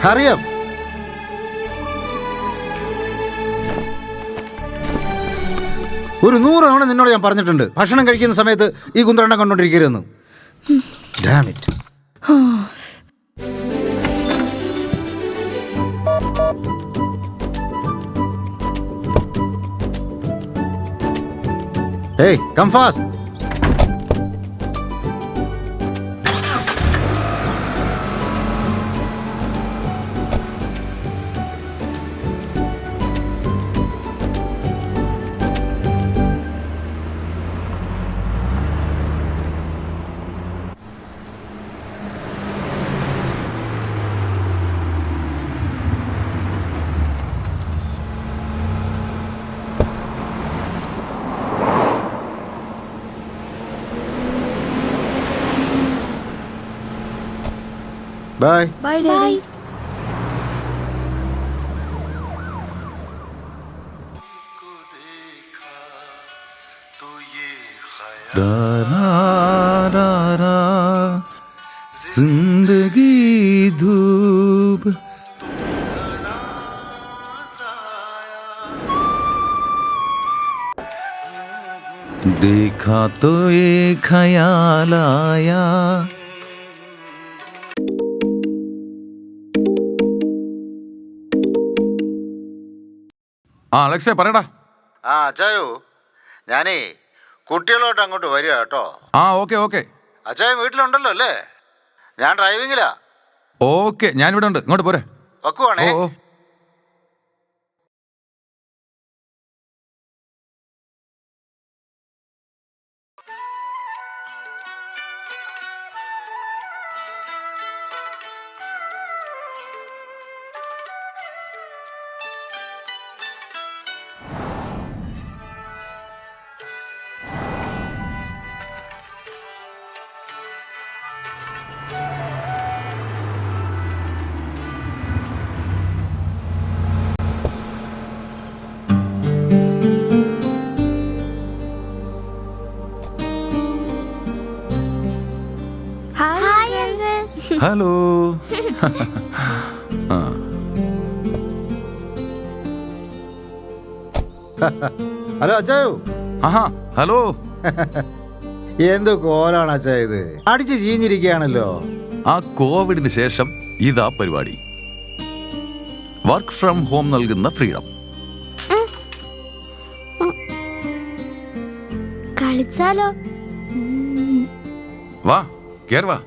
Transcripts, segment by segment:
Hurry up. ഒരു 100 തവണ നിന്നോട് ഞാൻ പറഞ്ഞിട്ടുണ്ട് ഭക്ഷണം കഴിക്കുന്ന സമയത്ത് ഈ കുന്ത്രണ്ടം കണ്ടോണ്ടിരിക്കരുതെന്ന്. Damn it. Hey, come fast. Bye. Bye, Daddy. जिंदगी धूप देखा तो ये ख्याल आया. ആ അലക്സേ പറയടാ. ആ അച്ചായോ, ഞാനേ കുട്ടികളോട്ട് അങ്ങോട്ട് വരിക കേട്ടോ. ആ ഓക്കെ. അച്ചായൻ വീട്ടിലുണ്ടല്ലോ അല്ലേ? ഞാൻ ഡ്രൈവിങ്ങിലാ. ഓക്കെ, ഞാനിവിടെ ഉണ്ട്, ഇങ്ങോട്ട് പോരെ. വെക്കുവാണേ. ഓ Hi, Uncle. ഹലോ. ഹലോ അച്ചായോ. ആഹാ ഹലോ. എന്ത് കോലാണ് അച്ചായ ഇത്? അടിച്ച് ചീഞ്ഞിരിക്കുകയാണല്ലോ. ആ കോവിഡിന് ശേഷം ഇതാ പരിപാടി. വർക്ക് ഫ്രം ഹോം നൽകുന്ന ഫ്രീഡം. കളിച്ചാലോ? വാ കേറ് വാ.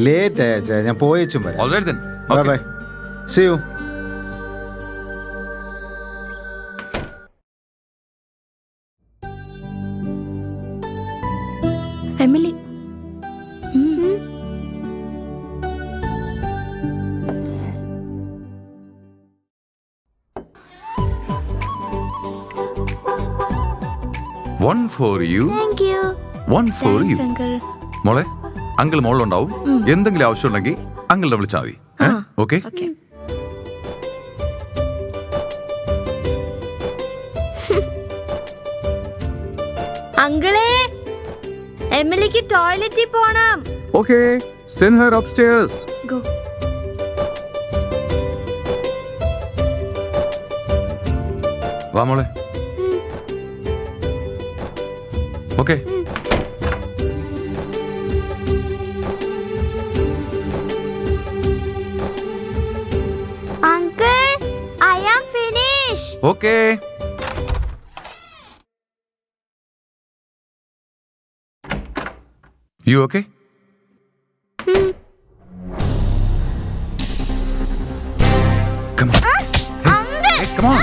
ലേറ്റ് ആയ അച്ചായ, ഞാൻ പോയച്ചും വരാം. Alright then. Bye bye. See you. Emily. One for you. Thank you. One for you. Thanks, Uncle. മോളെ, അങ്കിൾ മോളിലുണ്ടാവും. എന്തെങ്കിലും ആവശ്യം ഉണ്ടെങ്കിൽ അങ്കിളിനെ വിളിച്ചാൽ മതി. ഓക്കെ. Okay. അങ്കിളേ, എമിലിക്ക് ടോയ്ലറ്റിൽ പോണം. Okay, send Har upstairs. Go. വാ മോളെ. Okay. Uncle, I am finished. Okay. You okay? Come on. Hey, come on.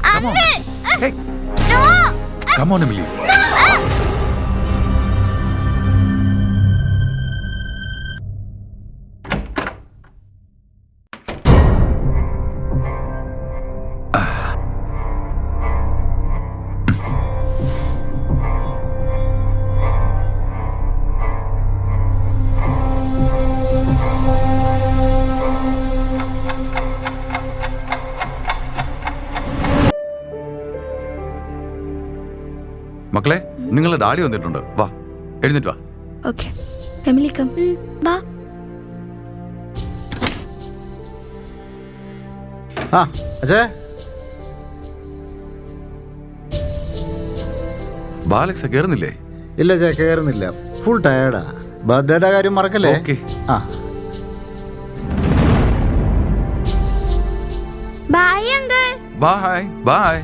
Come on. Hey. No. Come on, Emily. മക്കളെ, നിങ്ങളുടെ ഡാഡി വന്നിട്ടുണ്ട്. വാ, എഴുന്നേറ്റ് വാ. Okay. Emily, come. Ba. ആ അച്ഛേ. ബാലക്സ കയറുന്നില്ലേ? ഇല്ല ചേ, കയറുന്നില്ല. ഫുൾ ടയേർഡാ. ബർത്ത്ഡേയുടെ കാര്യം മറക്കല്ലേ? ഓക്കെ. ആ ബൈ അങ്കിൾ. Bye bye.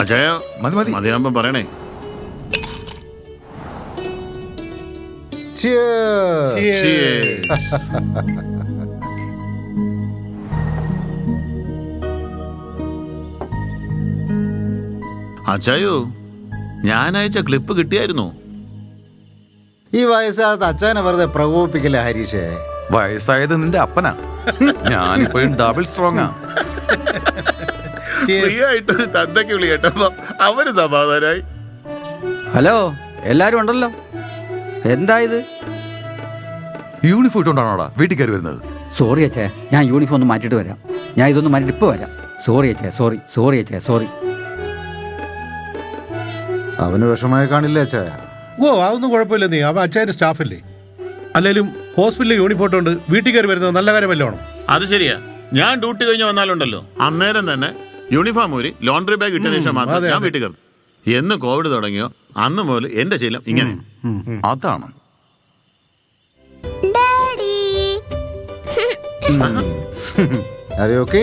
അജയ മതി മതി. മതിയാകുമ്പോ പറയണേ. Cheers. Cheers. അജയോ, ഞാൻ അയച്ച ക്ലിപ്പ് കിട്ടിയായിരുന്നു. ഈ വയസ്സാകത്ത് അച്ഛനെ വെറുതെ പ്രകോപിപ്പിക്കില്ല ഹരീഷേ. വയസ്സായത് നിന്റെ അപ്പനാ. ഞാനിപ്പോഴും ഡബിൾ സ്ട്രോങ്ങാ. ഫ്രീ ആയിട്ട് തന്തയ്ക്ക് വിളി കേട്ടപ്പോ അവര് സമാധാനായി. ഹലോ, എല്ലാരും ഉണ്ടല്ലോ. എന്താ ഇത്? യൂണിഫോം ഇട്ടുകൊണ്ടാണോടാ വീട്ടിൽ കയറി വരുന്നത്? സോറി അച്ഛേ, ഞാൻ യൂണിഫോം ഒന്ന് മാറ്റിയിട്ട് വരാം. ഞാൻ ഇതൊന്ന് മാറ്റിയിട്ട് ഇപ്പോൾ വരാം. സോറി അച്ഛേ, സോറി സോറി അച്ഛേ, സോറി. അവന് വിഷമായി കാണില്ല അച്ഛാ. ഓ, അതൊന്നും കുഴപ്പമില്ല. നീ അവൻ അച്ഛൻ്റെ സ്റ്റാഫല്ലേ? അല്ലെങ്കിലും ഹോസ്പിറ്റലിൽ യൂണിഫോം ഉണ്ട് വീട്ടിൽ കയറി വരുന്നത് നല്ല കാര്യമല്ലോ. അത് ശരിയാ. ഞാൻ ഡ്യൂട്ടി കഴിഞ്ഞ് വന്നാലുണ്ടല്ലോ അന്നേരം തന്നെ യൂണിഫോം ഊരി ലോണ്ടറി ബാഗ് ഇട്ട ശേഷം മാത്രം ഞാൻ വീട്ടിൽ കയറും. എന്ന് കോവിഡ് തുടങ്ങിയോ അന്ന് മുതൽ എന്റെ ശീലം ഇങ്ങനെ. അതാണ്. ഡാഡി. അതെ, ഓക്കെ.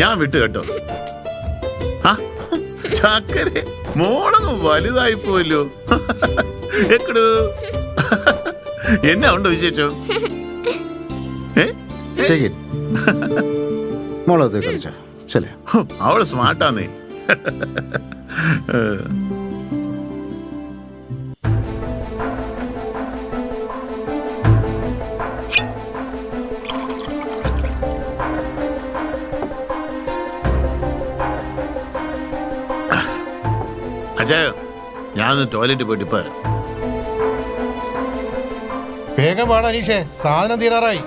ഞാൻ വിട്ടു കേട്ടോ. ചക്കരെ മോളങ്ങ് വലുതായി പോയല്ലോ. എക്കടു എന്നാ ഉണ്ട് വിശേഷം? മോളത് കളിച്ച ശരി. അവള് സ്മാർട്ടാന്നേ. അജയോ, ഞാനൊന്ന് ടോയ്ലറ്റിൽ പോയിട്ട് ഇപ്പൊ വരാം. വേഗം വേണം അനീഷേ, സാധനം തീരാറായി.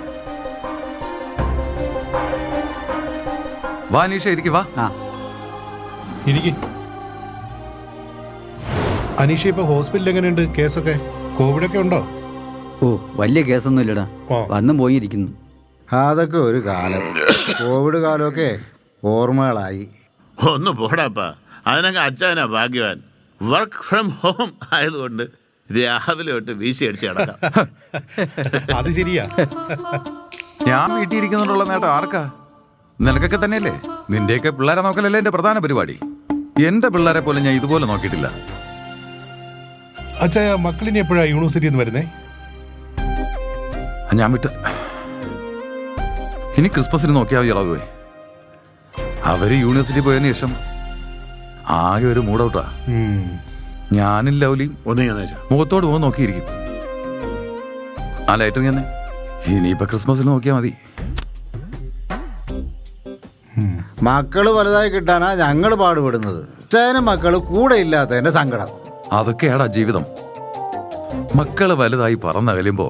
വാ അനീഷ, ഇരിക്ക് വാ. ആ, ഇരിക്ക്. അനീഷ, ഇപ്പൊ ഹോസ്പിറ്റലിൽ എങ്ങനെയുണ്ട്? കേസൊക്കെ കോവിഡൊക്കെ ഉണ്ടോ? ഓ വലിയ കേസൊന്നും ഇല്ലടാ. ആ. വന്നും പോയിരിക്കുന്നു. അതൊക്കെ ഒരു കാലം. കോവിഡ് കാലമൊക്കെ ഓർമ്മകളായി. ഒന്ന് പോടാപ്പാ, അതിനൊക്കെ അച്ഛനാ ഭാഗ്യവാൻ. വർക്ക് ഫ്രം ഹോം ആയതുകൊണ്ട് രാവിലെ തൊട്ട് വീശി അടിച്ച് കിടക്കാം. അത് ശരിയാ. ഞാൻ വീട്ടിൽ ഇരിക്കുന്നുണ്ടുള്ള നേട്ടം ആർക്കാ? നിനക്കൊക്കെ തന്നെയല്ലേ. നിന്റെയൊക്കെ പിള്ളേരെ നോക്കലല്ലേ എന്റെ പ്രധാന പരിപാടി. എന്റെ പിള്ളേരെ പോലെ ഞാൻ ഇതുപോലെ നോക്കിയിട്ടില്ല. അച്ഛാ, മക്കളിനി എപ്പോഴാ യൂണിവേഴ്സിറ്റിയിൽ നിന്ന് വരുന്നേ? ഞാൻ വിട്ട് ഇനി ക്രിസ്മസിന് നോക്കിയാൽ മതി ഇളകുവേ. അവര് യൂണിവേഴ്സിറ്റി പോയതിനു ശേഷം ആകെ ഒരു മൂഡൌട്ടാ. ഞാനും ലൗലിയും മുഖത്തോട് മുഖം നോക്കിയിരിക്കും. ആ ലൈറ്റും ഞാൻ ഇനിയിപ്പോ ക്രിസ്മസിന് നോക്കിയാൽ മതി. മക്കള് വലുതായി കിട്ടാനാ ഞങ്ങള് പാടുപെടുന്നത്. അച്ഛനും മക്കള് കൂടെ ഇല്ലാത്തതിന്റെ സങ്കടം. അതൊക്കെയാടാ ജീവിതം. മക്കള് വലുതായി പറന്നകലുമ്പോ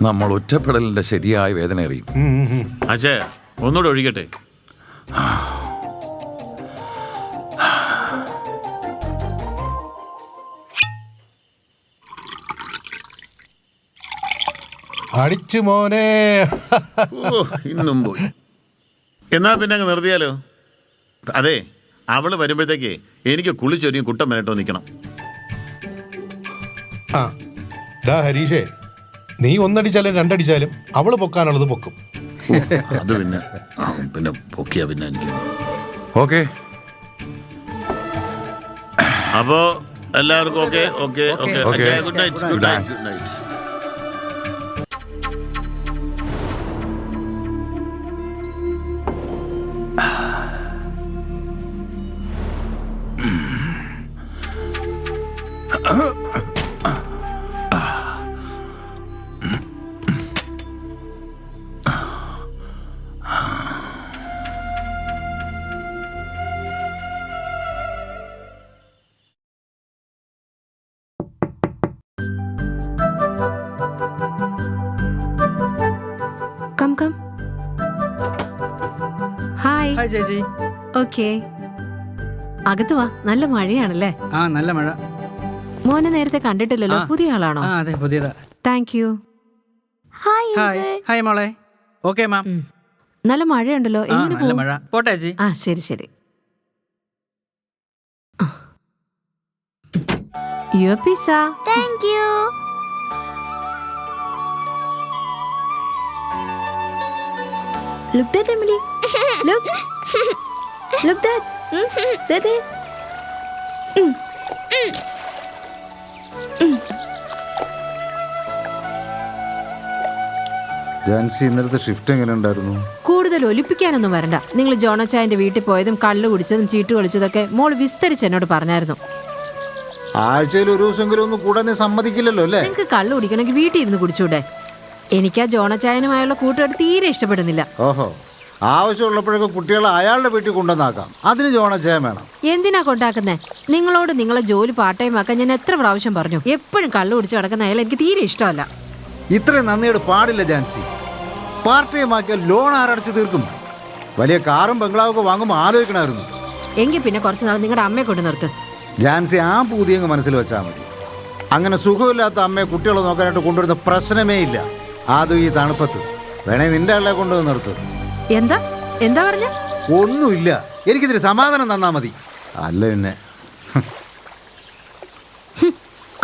നമ്മൾ ഒറ്റപ്പെടലിന്റെ ശരിയായ വേദന അറിയും. അച്ഛാ, ഒന്നുകൂടെ ഒഴിക്കട്ടെ. അടിച്ചു മോനെ. ഓ, ഇന്നും പോയി. എന്നാ പിന്നെ അങ്ങ് നിർത്തിയാലോ? അതെ, അവള് വരുമ്പോഴത്തേക്ക് എനിക്ക് കുളിച്ചൊരുങ്ങി കുട്ടം വരട്ടോ നിൽക്കണം. ആ ഡാ ഹരീഷേ, നീ ഒന്നടിച്ചാലും രണ്ടടിച്ചാലും അവള് പൊക്കാനുള്ളത് പൊക്കും. അത് പിന്നെ പിന്നെ പൊക്കിയാ പിന്നെ എനിക്ക്. ഓക്കെ, അപ്പോ എല്ലാവർക്കും okay okay okay. Okay. Good night. Good night. Good night. Come come. Hi. Hi ചേച്ചി. ഓക്കെ, അകത്ത് വാ. നല്ല മഴയാണല്ലേ? ആ നല്ല മഴ. മോനെ നേരത്തെ കണ്ടിട്ടില്ലല്ലോ. പുതിയ ആളാണോ? ആ അതെ പുതിയതാ. Thank you. Hi hi hi മോളെ. Okay ma'am. നല്ല മഴയുണ്ടല്ലോ. ആ എങ്ങനെ നല്ല പോകും? മഴ. പോട്ടെ ചേച്ചി. ആ ശരി ശരി. Your pizza. Thank you. Look that, Emily. Look. Look that. That it. Jancy ഇന്നലത്തെ ഷിഫ്റ്റ് എങ്ങനെ ഉണ്ടായിരുന്നു? കൂടുതൽ ഒലിപ്പിക്കാനൊന്നും വരണ്ട. നിങ്ങൾ ജോണച്ചായന്റെ വീട്ടിൽ പോയതും കള്ളു കുടിച്ചതും ചീട്ട് കളിച്ചതൊക്കെ മോള് വിസ്തരിച്ച് എന്നോട് പറഞ്ഞായിരുന്നു. ആഴ്ചയിൽ ഒരു ദിവസമെങ്കിലും ഒന്ന് കൂടെ നീ സമ്മതിക്കില്ലല്ലോ അല്ലേ? നിങ്ങൾക്ക് കള്ളു കുടിക്കണമെങ്കിൽ വീട്ടിൽ ഇരുന്ന് കുടിച്ചൂടെ? എനിക്ക് ആ ജോണച്ചായനുമായുള്ള കൂട്ടുകാർ തീരെ ഇഷ്ടപ്പെടുന്നില്ല. ഓഹോ, ആവശ്യമുള്ളപ്പോഴൊക്കെ കുട്ടികളെ അയാളുടെ വീട്ടിൽ കൊണ്ടുവന്നാക്കാം. അതിന് ജോണച്ചായം വേണം. എന്തിനാ കൊണ്ടാക്കുന്നേ? നിങ്ങളോട് നിങ്ങളെ ജോലി പാർട്ട് ടൈം ആക്കാൻ ഞാൻ എത്ര പ്രാവശ്യം പറഞ്ഞു. എപ്പോഴും കള്ളു കുടിച്ച് കിടക്കുന്ന അയാൾ എനിക്ക് തീരെ ഇഷ്ടമല്ല. ഇത്രയും നന്ദിയോട് പാടില്ല ജാൻസി. പാർട്ട് ടൈം ആക്കിയാൽ ലോൺ ആരടച്ച് തീർക്കും? വലിയ കാറും ബംഗ്ലാവൊക്കെ വാങ്ങുമ്പോൾ ആലോചിക്കണമായിരുന്നു. എങ്കിൽ പിന്നെ കുറച്ച് നാൾ നിങ്ങളുടെ അമ്മയെ കൊണ്ട് നിർത്ത്. ജാൻസി ആ പൂതിയങ്ങ് മനസ്സിൽ വെച്ചാൽ മതി. അങ്ങനെ സുഖമില്ലാത്ത അമ്മയെ കുട്ടികളെ നോക്കാനായിട്ട് കൊണ്ടുവരുന്ന പ്രശ്നമേ ഇല്ല. അതും ഈ തണുപ്പത്ത്. വേണേ നിന്റെ ആളെ കൊണ്ടുവന്ന് നിർത്ത്. എന്താ എന്താ പറഞ്ഞ? ഒന്നുമില്ല, എനിക്കിതിന് സമാധാനം തന്നാ മതി. അല്ല പിന്നെ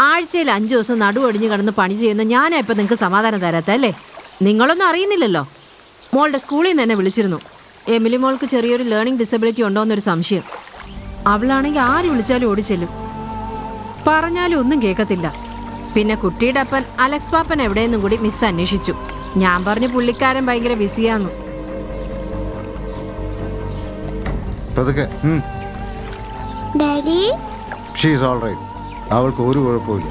ആഴ്ചയിൽ 5 ദിവസം നടുവൊടിഞ്ഞ് കിടന്ന് പണി ചെയ്യുന്ന ഞാനാ ഇപ്പം നിങ്ങൾക്ക് സമാധാനം തരാത്തല്ലേ? നിങ്ങളൊന്നും അറിയുന്നില്ലല്ലോ. മോളുടെ സ്കൂളിൽ നിന്ന് എന്നെ വിളിച്ചിരുന്നു. എമിലി മോൾക്ക് ചെറിയൊരു ലേണിംഗ് ഡിസബിലിറ്റി ഉണ്ടോയെന്നൊരു സംശയം. അവളാണെങ്കിൽ ആര് വിളിച്ചാലും ഓടിച്ചെല്ലും. പറഞ്ഞാലും ഒന്നും കേൾക്കത്തില്ല. പിന്നെ കുട്ടിയുടെ അപ്പൻ അലക്സ് പാപ്പൻ എവിടെയെന്നും കൂടി മിസ് അന്വേഷിച്ചു. ഞാൻ പറഞ്ഞു പുള്ളിക്കാരൻ ഭയങ്കര ബിസിയാന്നു. Daddy, she's all right. അവൾക്ക് ഒരു കുഴപ്പമില്ല.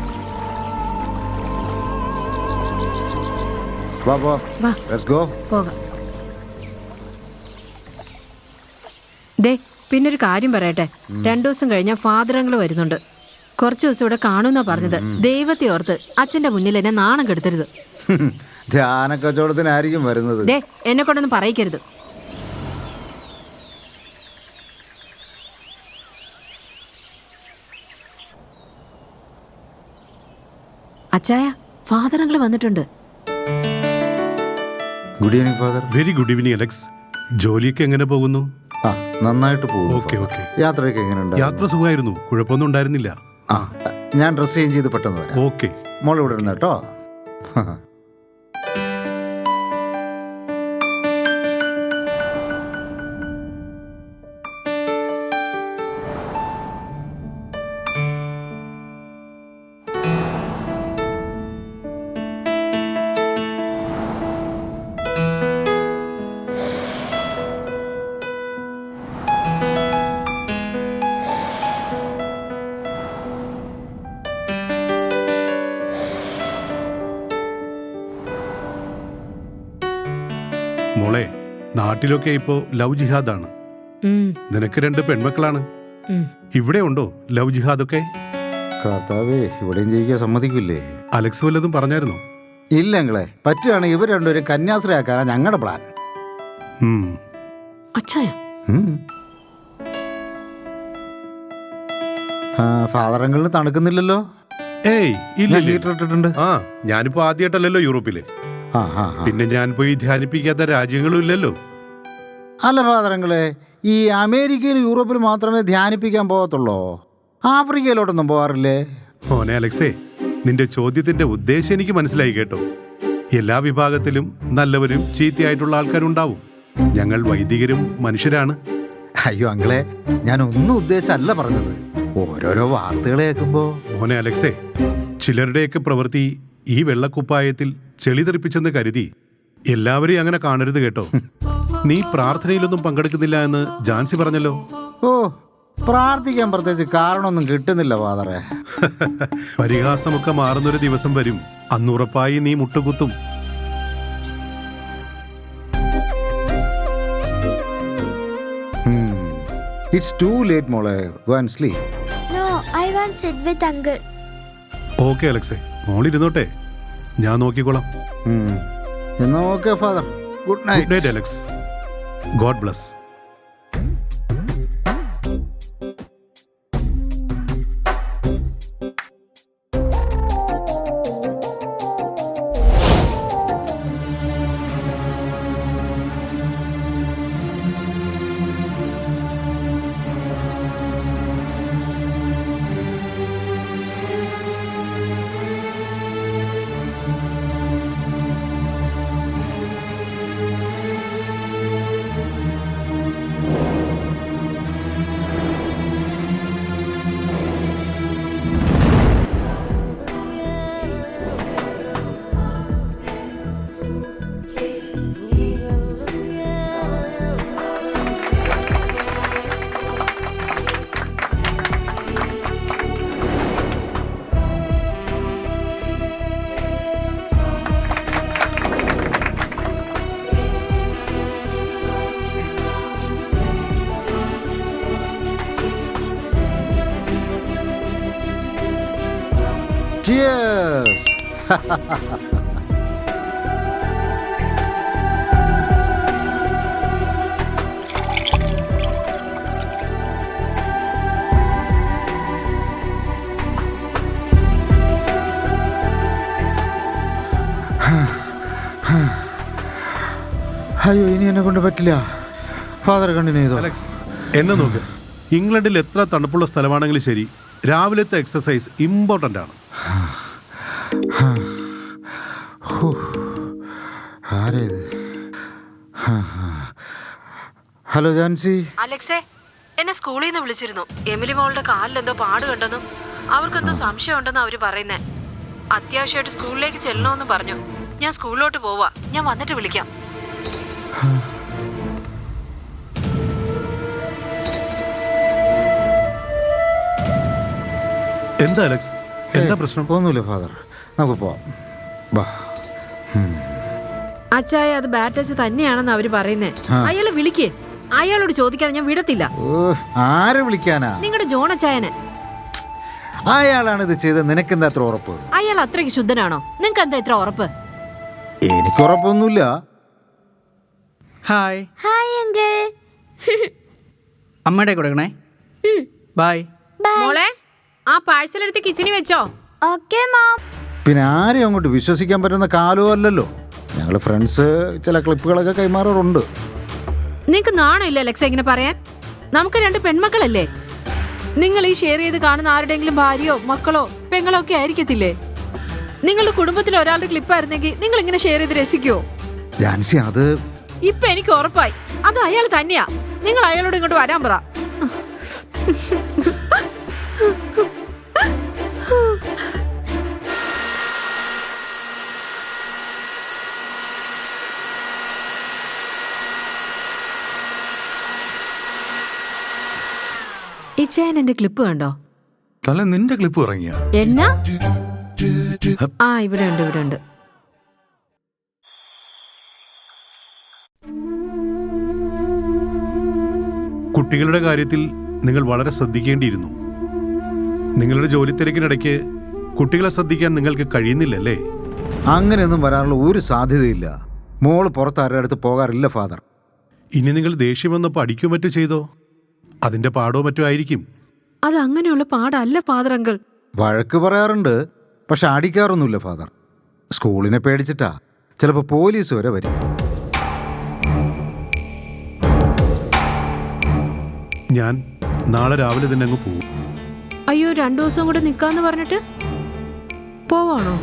വാ പോ. വാ. Let's go. പോകാം. ദേ പിന്നൊരു കാര്യം പറയട്ടെ. 2 ദിവസം കഴിഞ്ഞാൽ ഫാദറങ്ങൾ വരുന്നുണ്ട്. കുറച്ച് ദിവസം ഇവിടെ കാണുമെന്നാ പറഞ്ഞത്. ദൈവത്തെ ഓർത്ത് അച്ഛന്റെ മുന്നിൽ എന്നെ നാണം കെടുത്തരുത്. ധ്യാന കച്ചവടത്തിനായിരിക്കും വരുന്നത്. ദേ എന്നെ കൊണ്ടൊന്നും പറയിക്കരുത്. അച്ചായ, ഫാദറങ്ങൾ വന്നിട്ടുണ്ട്. Good evening father. Very good evening Alex. ജോലിയൊക്കെ എങ്ങനെ പോകുന്നു? ആ നന്നായിട്ട് പോകുന്നു. Okay okay. യാത്രയൊക്കെ എങ്ങനെയുണ്ട്? യാത്ര സുഖമായിരുന്നു, കുഴപ്പമൊന്നും ഉണ്ടായിരുന്നില്ല. ആ ഞാൻ ഡ്രസ് ചേഞ്ച് ചെയ്ത് പെട്ടെന്ന് വരാം. ഓക്കെ. മോൾ ഇവിടെ ഇരുന്ന് കേട്ടോ. മോളെ, നാട്ടിലൊക്കെ ഇപ്പോ ലവ് ജിഹാദാണ്. ഉം, നിനക്ക് 2 പെൺമക്കളാണ്. ഉം. ഇവിടെ ഉണ്ടോ ലവ് ജിഹാദൊക്കെ? കർത്താവേ, ഇവിടെയും ജയിക്കാൻ സമ്മതിക്കില്ലേ? അലക്സ് വല്ലതും പറഞ്ഞായിരുന്നോ? ഇല്ല ഞങ്ങളെ. പറ്റുകയാണെങ്കിൽ ഇവർ രണ്ടുപേരും കന്യാസ്ത്രീ ആക്കാനാണ് ഞങ്ങളുടെ പ്ലാൻ. ഉം. അച്ചായ, ഫാദറങ്ങളിന് തണുക്കുന്നില്ലല്ലോ. ഏയ് ഇല്ല ഞാൻ ഇല്ല. ഹീറ്റർ ഇട്ടിട്ടുണ്ട്. ആ ഞാനിപ്പോ ആദ്യമായിട്ടല്ലല്ലോ യൂറോപ്പില്. ആ ആ ആ. പിന്നെ ഞാൻ പോയി ധ്യാനിപ്പിക്കാത്ത രാജ്യങ്ങളും ഇല്ലല്ലോ. അല്ല ഫാദറങ്ങളെ, ഈ അമേരിക്കയിലും യൂറോപ്പിലും മാത്രമേ ധ്യാനിപ്പിക്കാൻ പോകത്തുള്ളൂ. ആഫ്രിക്കയിലോട്ടൊന്നും പോകാറില്ലേ? മോനെ അലക്സേ, നിന്റെ ചോദ്യത്തിന്റെ ഉദ്ദേശം എനിക്ക് മനസ്സിലായി കേട്ടോ. എല്ലാ വിഭാഗത്തിലും നല്ലവരും ചീത്തയായിട്ടുള്ള ആൾക്കാരുണ്ടാവും. ഞങ്ങൾ വൈദികരും മനുഷ്യരാണ്. അയ്യോ അങ്ങളെ, ഞാൻ ഒന്നും ഉദ്ദേശമല്ല പറഞ്ഞത്. ഓരോരോ വാർത്തകൾ കേൾക്കുമ്പോ. മോനെ അലക്സേ, ചിലരുടെയൊക്കെ പ്രവൃത്തി ഈ വെള്ളക്കുപ്പായത്തിൽ ചെളി തെറിപ്പിച്ചെന്ന് കരുതി എല്ലാവരെയും അങ്ങനെ കാണരുത് കേട്ടോ. നീ പ്രാർത്ഥനയിലൊന്നും പങ്കെടുക്കുന്നില്ല എന്ന് ജാൻസി പറഞ്ഞല്ലോ. ഓ, പ്രാർത്ഥിക്കാൻ പ്രത്യേകിച്ച് കാരണമൊന്നും കിട്ടുന്നില്ല ഫാദറെ. പരിഹാസമൊക്കെ മാറുന്നൊരു ദിവസം വരും. അന്നുറപ്പായി നീ മുട്ടുകുത്തും. ഇറ്റ്സ് ടു ലേറ്റ് മോളെ. Go and sleep. No, I want sit with uncle. Okay അലക്സേ, മോളിരുന്നോട്ടെ, ഞാൻ നോക്കിക്കോളാം. എന്നാ okay father. Good good night. Night Alex. God bless. Cheers. അയ്യോ, ഇനി എന്നെ കൊണ്ട് പറ്റില്ല. ഫാദർ കണ്ടിന്യൂ ചെയ്തോ. അലക്സ്, എന്നെ നോക്ക്. ഇംഗ്ലണ്ടിൽ എത്ര തണുപ്പുള്ള സ്ഥലമാണെങ്കിലും ശരി, രാവിലത്തെ എക്സസൈസ് ഇമ്പോർട്ടൻ്റ് ആണ്. ആരേത്? ഹലോ ജാൻസി. അലക്സേ, എന്നെ സ്കൂളിൽ നിന്ന് വിളിച്ചിരുന്നു. എമിലി മോളുടെ കാലിൽ എന്തോ പാട് കണ്ടെന്നും അവർക്കെന്തോ സംശയം ഉണ്ടെന്ന് അവര് പറയുന്നേ. അത്യാവശ്യമായിട്ട് സ്കൂളിലേക്ക് ചെല്ലണമെന്ന് പറഞ്ഞു. ഞാൻ സ്കൂളിലോട്ട് പോവാ. ഞാൻ വന്നിട്ട് വിളിക്കാം. എന്താ അലക്സ്, എന്താ പ്രശ്നം? ഒന്നുമില്ല ഫാദർ, നമുക്ക് പോവാം. ബാ. അച്ചായ, അത് ബാഡ് ടച്ച് തന്നെയാണെന്ന് അവര് പറയുന്നേ. അയാളെ വിളിക്കേ. അയാളോട് ചോദിക്കാതെ ഞാൻ വിടത്തില്ല. ആരെ വിളിക്കാനാ? നിങ്ങളുടെ ജോൺ അച്ചായനെ. അയാളാണ് ഇത് ചെയ്തത്. നിനക്കെന്താ അത്ര ഉറപ്പ്? അയാൾ അത്രയ്ക്ക് ശുദ്ധനാണോ? നിങ്ങൾക്ക് എന്താ ഇത്ര ഉറപ്പ്? എനിക്ക് ഉറപ്പൊന്നുമില്ല. ഹായ്. Hi uncle. അമ്മയുടെ കൊടുക്കണേ. ബൈ. മോളെ, ആ പാഴ്സൽ എടുത്ത് കിച്ചണിൽ വെച്ചോ. Okay ma'am. പിന്നെ ആരെയും അങ്ങോട്ട് വിശ്വസിക്കാൻ പറ്റുന്ന കാലവും അല്ലല്ലോ. ഞങ്ങൾ ഫ്രണ്ട്സ് ചില ക്ലിപ്പുകളൊക്കെ കൈമാറാറുണ്ട്. നിങ്ങക്ക് നാണമില്ല അലക്സ ഇങ്ങനെ പറയാൻ? നമുക്ക് 2 പെൺമക്കളല്ലേ? നിങ്ങൾ ഈ ഷെയർ ചെയ്ത് കാണുന്ന ആരുടെയെങ്കിലും ഭാര്യയോ മക്കളോ പെങ്ങളോ ഒക്കെ ആയിരിക്കത്തില്ലേ? നിങ്ങളുടെ കുടുംബത്തിൽ ഒരാളുടെ ക്ലിപ്പായിരുന്നെങ്കിൽ നിങ്ങൾ ഇങ്ങനെ ഷെയർ ചെയ്ത് രസിക്കുവോ? ജാൻസി, അത് ഇപ്പൊ എനിക്ക് ഉറപ്പായി അത് അയാൾ തന്നെയാ. നിങ്ങൾ അയാളോട് ഇങ്ങോട്ട് വരാൻ പറ. ഇച്ചായൻ എന്റെ ക്ലിപ്പ് കണ്ടോ? തല നിന്റെ ക്ലിപ്പ് ഇറങ്ങിയ എന്നാ? ആ, ഇവിടെ ഉണ്ട്, ഇവിടെ ഉണ്ട്. കുട്ടികളുടെ കാര്യത്തിൽ നിങ്ങൾ വളരെ ശ്രദ്ധിക്കേണ്ടിയിരുന്നു. നിങ്ങളുടെ ജോലി തിരക്കിനിടയ്ക്ക് കുട്ടികളെ ശ്രദ്ധിക്കാൻ നിങ്ങൾക്ക് കഴിയുന്നില്ലല്ലേ? അങ്ങനെയൊന്നും വരാനുള്ള ഒരു സാധ്യതയില്ല. മോള് പുറത്താരുടെ അടുത്ത് പോകാറില്ല ഫാദർ. ഇനി നിങ്ങൾ ദേഷ്യം വന്നപ്പോൾ അടിക്കോ മറ്റോ ചെയ്തോ? അതിന്റെ പാടോ മറ്റോ ആയിരിക്കും. അത് അങ്ങനെയുള്ള പാടല്ല ഫാദർ അങ്കിൾ. വഴക്ക് പറയാറുണ്ട്, പക്ഷെ അടിക്കാറൊന്നുമില്ല ഫാദർ. സ്കൂളിനെ പേടിച്ചിട്ടാ. ചിലപ്പോൾ പോലീസ് വരെ വരും. ഞാൻ നാളെ രാവിലെ തന്നെ അങ്ങ് പോകും. അയ്യോ, 2 ദിവസം കൂടെ നിക്കാന്ന് പറഞ്ഞിട്ട് പോവാണോ?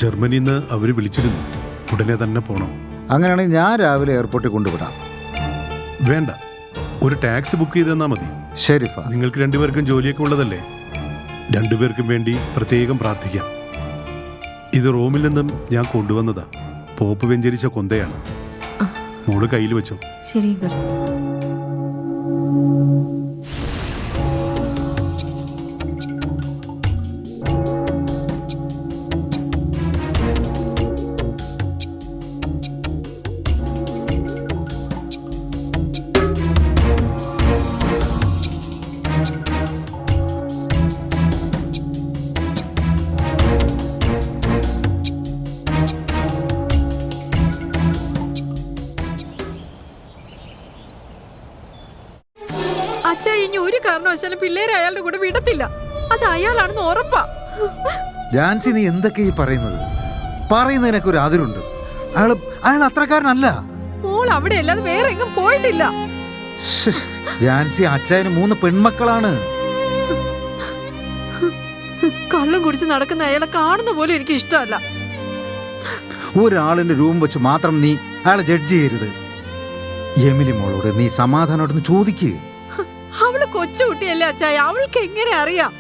ജർമ്മനിയിൽ നിന്ന് അവർ വിളിച്ചിരുന്നു. ഉടനെ തന്നെ പോണം. അങ്ങനെയാണെങ്കിൽ ഞാൻ രാവിലെ എയർപോർട്ടിൽ കൊണ്ടുവിടാം. വേണ്ട, ഒരു ടാക്സി ബുക്ക് ചെയ്ത് തന്നാൽ മതി. ശരി ഫാദർ. നിങ്ങൾക്ക് 2 പേർക്കും ജോലിയൊക്കെ ഉള്ളതല്ലേ? 2 പേർക്കും വേണ്ടി പ്രത്യേകം പ്രാർത്ഥിക്കാം. ഇത് റോമിൽ നിന്നും ഞാൻ കൊണ്ടുവന്നതാ. പോപ്പ് വെഞ്ചരിച്ച കൊന്തയാണ്. മോള് കയ്യിൽ വെച്ചോ. ശരി അങ്കിൾ. അച്ഛാ ഇനി ഒരു കാരണവശാലും പിള്ളേരെ അയാളുടെ കൂടെ വിടത്തില്ല. അത് അയാളാണെന്ന് ഉറപ്പാ. ജാൻസി, നീ എന്തൊക്കെ ഈ പറയുന്നതിനൊക്കെ ഒരു അതിരുണ്ട്. അയാൾ അത്രക്കാരനല്ല. മോൾ അവിടെ അല്ലാതെ വേറെ എങ്ങും പോയിട്ടില്ല. ജാൻസി, അച്ചായന് 3 പെൺമക്കളാണ്. കള്ളം കുടിച്ച് നടക്കുന്ന അയാളെ കാണുന്ന പോലും എനിക്ക് ഇഷ്ടമല്ല. ഒരാളിന്റെ രൂപം വെച്ച് മാത്രം നീ അയാളെ ജഡ്ജ് ചെയ്യരുത്. എമിലി മോളോട് നീ സമാധാനമായിട്ടൊന്ന് ചോദിക്കുക. അവള് കൊച്ചുകുട്ടിയല്ലേ അച്ചായ, അവൾക്ക് എങ്ങനെ അറിയാം?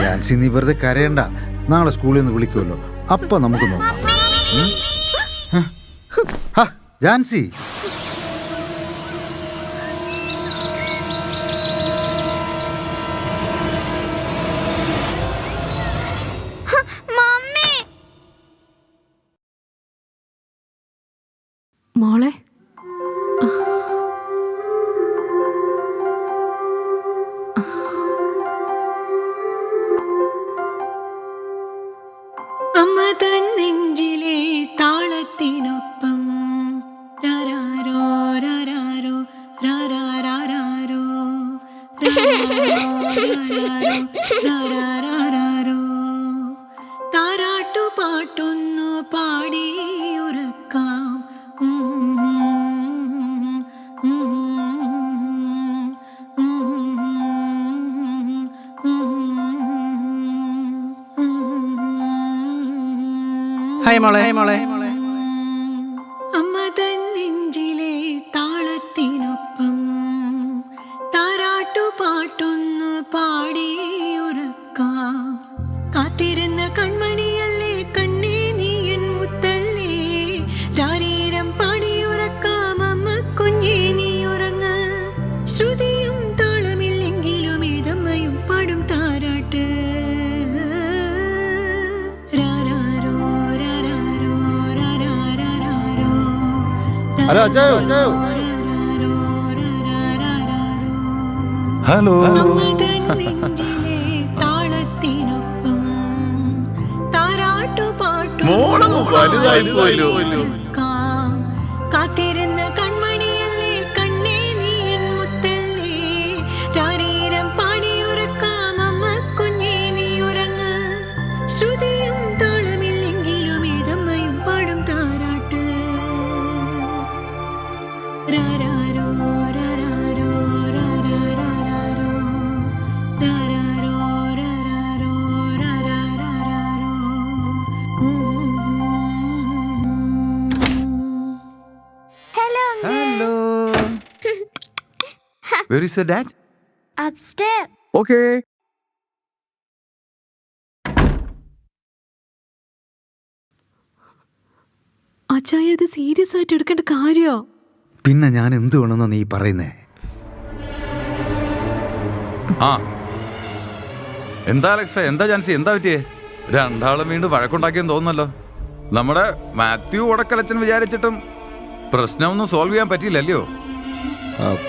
ജാൻസി, നീ വെറുതെ കരയണ്ട. നാളെ സ്കൂളിൽ നിന്ന് വിളിക്കുമല്ലോ, അപ്പൊ നമുക്ക് നോക്കാം. ജാൻസി, മമ്മി മോളെ അമ്മ തൻ നെഞ്ചിലെ താളത്തിനൊപ്പം രാരാരോ രാരാരോ രാരാരാരോ രാരാരാരോ താരാട്ടുപാട്ടൊന്നു പാടി ഉറക്കാം. ഹായ് മോളെ. അമ്മ തൻ നെഞ്ചിലെ താളത്തിനൊപ്പം താരാട്ടുപാട്ടൊന്നു പാടി ഉറക്കാം. കാത്തിരുന്ന കൺമണിയല്ലേ കണ്ണേ നീ എൻ മുത്തല്ലേ, രാരീരം പാടിയുറക്കാം അമ്മ കുഞ്ഞേ നീ ഉറങ്ങ്. ശ്രുതിയും താളമില്ലെങ്കിലും ഏതമ്മയും പാടും താരാട്ട്. ഹലോ അച്ചായോ. ഹലോ. താളത്തിനൊപ്പം താരാട്ടുപാട്ടു മോളങ്ങ് വലുതായി പോയല്ലോ. കാത്തിരുന്ന കൺമണിയല്ലേ കണ്ണേ നീ എൻ മുത്തല്ലേ, രാരീരം പാടിയുറക്കാം അമ്മ കുഞ്ഞേ നീ ഉറങ്ങ്. ശ്രുതിയും താളമില്ലെങ്കിലും ഏതമ്മയും പാടും താരാട്ട്. രാരാരോ രാരാരോ രാരാരാരോ രാരാരോ രാരാരോ രാരാരാരോ. Hello hello. Where is your dad? Upstair. Okay. അച്ചായ ഇത് സീരിയസ് ആയിട്ട് എടുക്കേണ്ട കാര്യോ? പിന്നെ ഞാൻ എന്ത് വേണമെന്നോ നീ പറയുന്നേ? ആ എന്താ അലക്സ, എന്താ ജാൻസി, എന്താ പറ്റിയേ? രണ്ടാളും വീണ്ടും വഴക്കുണ്ടാക്കിയെന്ന് തോന്നുന്നല്ലോ. നമ്മുടെ മാത്യു ഉടക്കലച്ചൻ വിചാരിച്ചിട്ടും പ്രശ്നമൊന്നും സോൾവ് ചെയ്യാൻ പറ്റിയില്ലല്ലോ.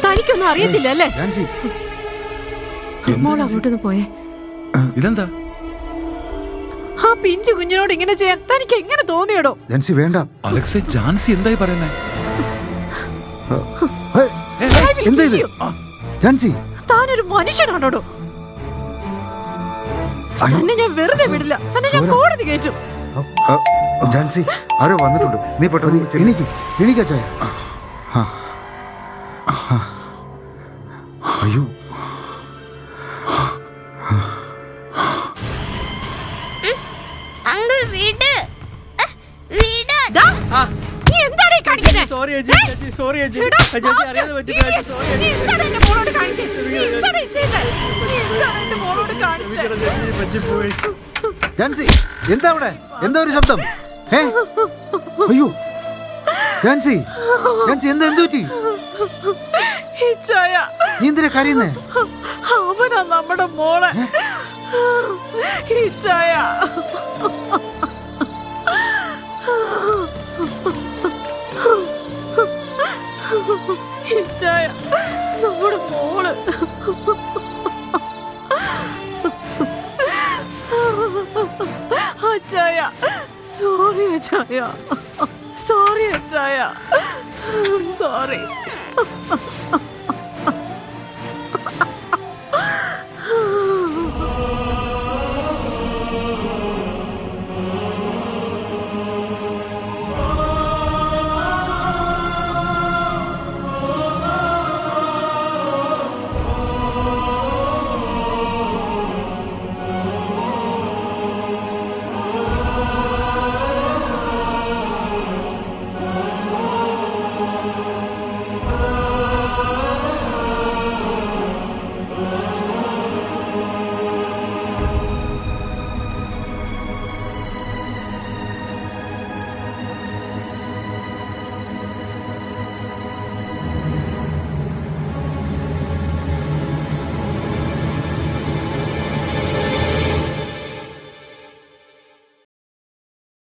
തനിക്കൊന്നും അറിയത്തില്ല അല്ലേ? ജാൻസി, മോൾ അങ്ങോട്ടൊന്ന് പോയേ. ഇതെന്താ? ആ പിഞ്ചു കുഞ്ഞിനോട് ഇങ്ങനെ ചെയ്യാൻ തനിക്ക് എങ്ങനെ തോന്നിയടോ? ജാൻസി വേണ്ട. അലക്സ, ജാൻസി എന്തായി പറയുന്നേ? എന്താ ഇത് ജാൻസി? താനൊരു മനുഷ്യനാണോടോ? തന്നെ ഞാൻ വെറുതെ വിടില്ല, തന്നെ ഞാൻ കോടതി കയറ്റും. ജാൻസി, ആരോ വന്നിട്ടുണ്ട്. നീ പെട്ടെന്ന് എണീക്കച്ചായ. അയ്യോ, അങ്കിൾ വീട് ദാ, നീ എന്താണ് ഈ കാണിക്കുന്നെ? സോറി ചേച്ചി, സോറി ചേച്ചി. എടാ, ചേച്ചി അറിയാതെ പറ്റില്ല. ഇടിയൻ. നീ എന്താണ് എന്റെ മോളോട് കാണിച്ചത്? നീ എന്താണ് ഈ ചെയ്തത്? നീ എന്താണ് എന്റെ മോളോട് കാണിച്ചത്? പറ്റിപ്പോയി. ജാൻസി, എന്താ അവിടെ? എന്താ ഒരു ശബ്ദം? അയ്യോ ജാൻസി, എന്താ എന്ത് പറ്റി? ഇച്ചായ, നീ എന്തിനാ കരയുന്നേ? അവനാ നമ്മുടെ മോളെ. ഇച്ചായ, ഇച്ചായ, നമ്മുടെ മോള്. അച്ചായ, സോറി അച്ചായ, സോറി അച്ചായ, സോറി.